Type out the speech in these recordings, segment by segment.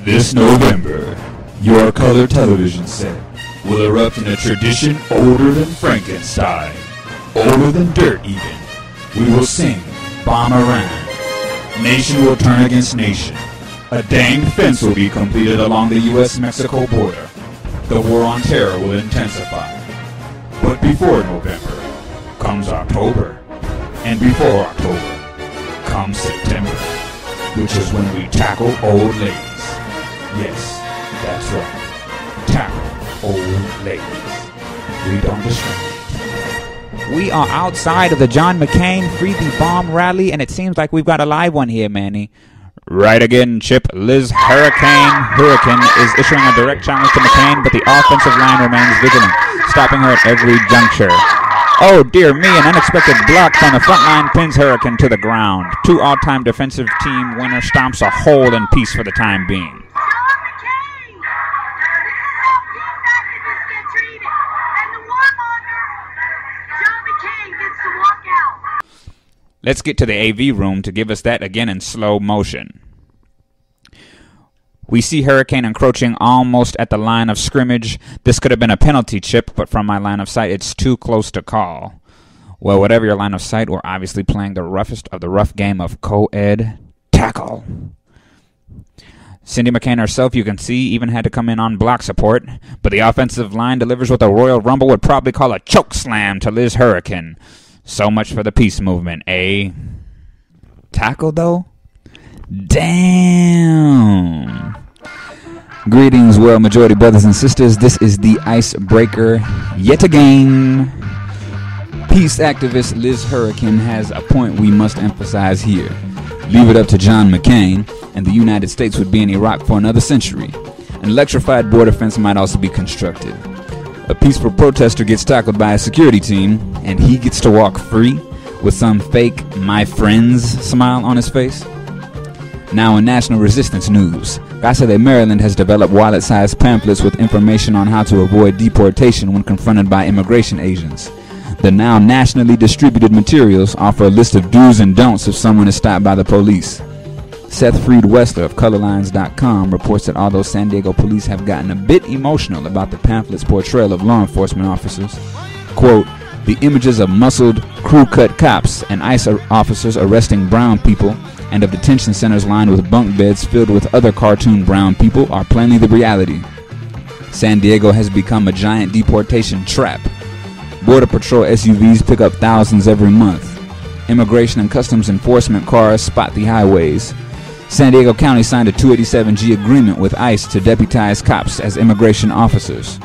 This November, your color television set will erupt in a tradition older than Frankenstein, older than dirt even. We will sing Bomb Around. Nation will turn against nation. A danged fence will be completed along the U.S.-Mexico border. The war on terror will intensify. But before November comes October, and before October comes September, which is when we tackle old ladies. Yes, that's right. Tackle old ladies. We don't discriminate. We are outside of the John McCain Free the Bomb rally, and it seems like we've got a live one here, Manny. Right again, Chip. Liz Hourican is issuing a direct challenge to McCain, but the offensive line remains vigilant, stopping her at every juncture. Oh, dear me, an unexpected block from the front line pins Hourican to the ground. 2 all-time defensive team winner stomps a hole in peace for the time being. Let's get to the AV room to give us that again in slow motion. We see Hourican encroaching almost at the line of scrimmage. This could have been a penalty, Chip, but from my line of sight, it's too close to call. Well, whatever your line of sight, we're obviously playing the roughest of the rough game of co-ed tackle. Cindy McCain herself, you can see, even had to come in on block support, but the offensive line delivers what the Royal Rumble would probably call a choke slam to Liz Hourican. So much for the peace movement, eh? Tackle, though? Damn. Greetings, world majority brothers and sisters. This is the icebreaker yet again. Peace activist Liz Hourican has a point we must emphasize here. Leave it up to John McCain, and the United States would be in Iraq for another century. An electrified border fence might also be constructed. A peaceful protester gets tackled by a security team, and he gets to walk free with some fake "my friends" smile on his face. Now in national resistance news, Casa Maryland has developed wallet-sized pamphlets with information on how to avoid deportation when confronted by immigration agents. The now nationally distributed materials offer a list of do's and don'ts if someone is stopped by the police. Seth Freed Wessler of Colorlines.com reports that although San Diego police have gotten a bit emotional about the pamphlet's portrayal of law enforcement officers, quote, the images of muscled, crew-cut cops and ICE officers arresting brown people and of detention centers lined with bunk beds filled with other cartoon brown people are plainly the reality. San Diego has become a giant deportation trap. Border Patrol SUVs pick up thousands every month. Immigration and Customs Enforcement cars spot the highways. San Diego County signed a 287G agreement with ICE to deputize cops as immigration officers.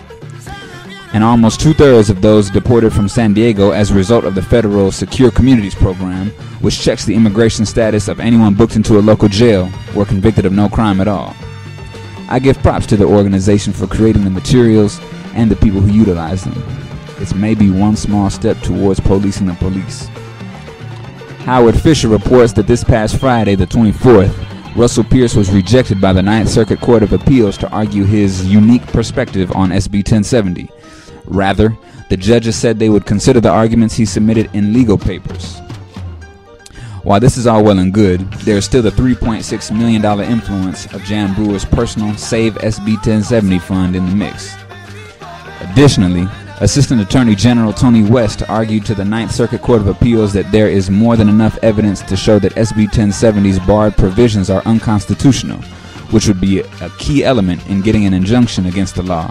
And almost 2/3 of those deported from San Diego as a result of the federal Secure Communities program, which checks the immigration status of anyone booked into a local jail, were convicted of no crime at all. I give props to the organization for creating the materials and the people who utilize them. It's maybe one small step towards policing the police. Howard Fisher reports that this past Friday, the 24th, Russell Pearce was rejected by the Ninth Circuit Court of Appeals to argue his unique perspective on SB1070. Rather, the judges said they would consider the arguments he submitted in legal papers. While this is all well and good, there is still the $3.6 million influence of Jan Brewer's personal Save SB1070 fund in the mix. Additionally, Assistant Attorney General Tony West argued to the Ninth Circuit Court of Appeals that there is more than enough evidence to show that SB 1070's barred provisions are unconstitutional, which would be a key element in getting an injunction against the law.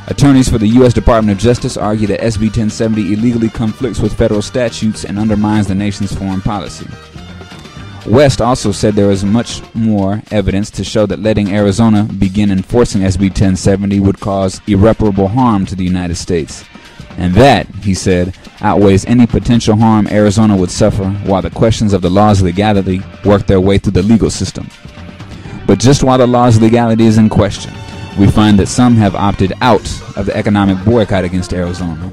Attorneys for the U.S. Department of Justice argue that SB 1070 illegally conflicts with federal statutes and undermines the nation's foreign policy. West also said there is much more evidence to show that letting Arizona begin enforcing SB 1070 would cause irreparable harm to the United States. And that, he said, outweighs any potential harm Arizona would suffer while the questions of the law's legality work their way through the legal system. But just while the law's legality is in question, we find that some have opted out of the economic boycott against Arizona.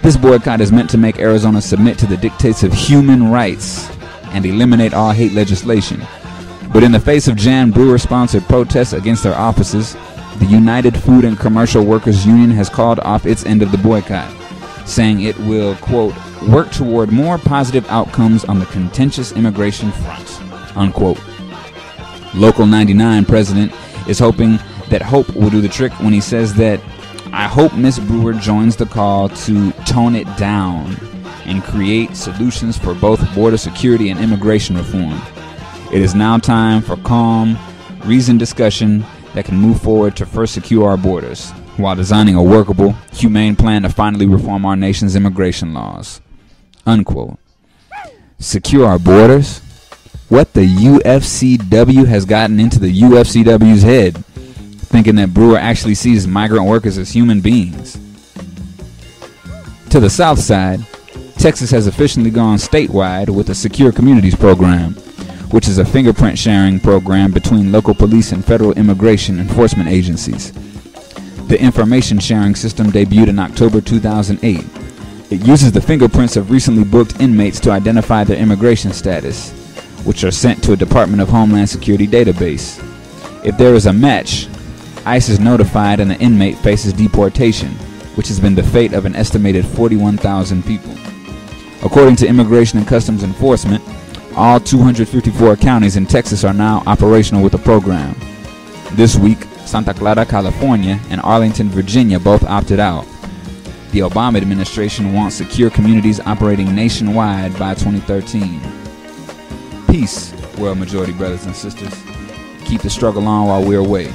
This boycott is meant to make Arizona submit to the dictates of human rights and eliminate all hate legislation. But in the face of Jan Brewer-sponsored protests against their offices, the United Food and Commercial Workers Union has called off its end of the boycott, saying it will, quote, work toward more positive outcomes on the contentious immigration front, unquote. Local 99 president is hoping that hope will do the trick when he says that, "I hope Ms. Brewer joins the call to tone it down and create solutions for both border security and immigration reform. It is now time for calm, reasoned discussion that can move forward to first secure our borders, while designing a workable, humane plan to finally reform our nation's immigration laws." Unquote. Secure our borders? What the UFCW has gotten into the UFCW's head, thinking that Brewer actually sees migrant workers as human beings? To the south side, Texas has officially gone statewide with the Secure Communities Program, which is a fingerprint sharing program between local police and federal immigration enforcement agencies. The information sharing system debuted in October 2008. It uses the fingerprints of recently booked inmates to identify their immigration status, which are sent to a Department of Homeland Security database. If there is a match, ICE is notified and the inmate faces deportation, which has been the fate of an estimated 41,000 people. According to Immigration and Customs Enforcement, all 254 counties in Texas are now operational with the program. This week, Santa Clara, California, and Arlington, Virginia both opted out. The Obama administration wants secure communities operating nationwide by 2013. Peace, world majority brothers and sisters. Keep the struggle on while we're away.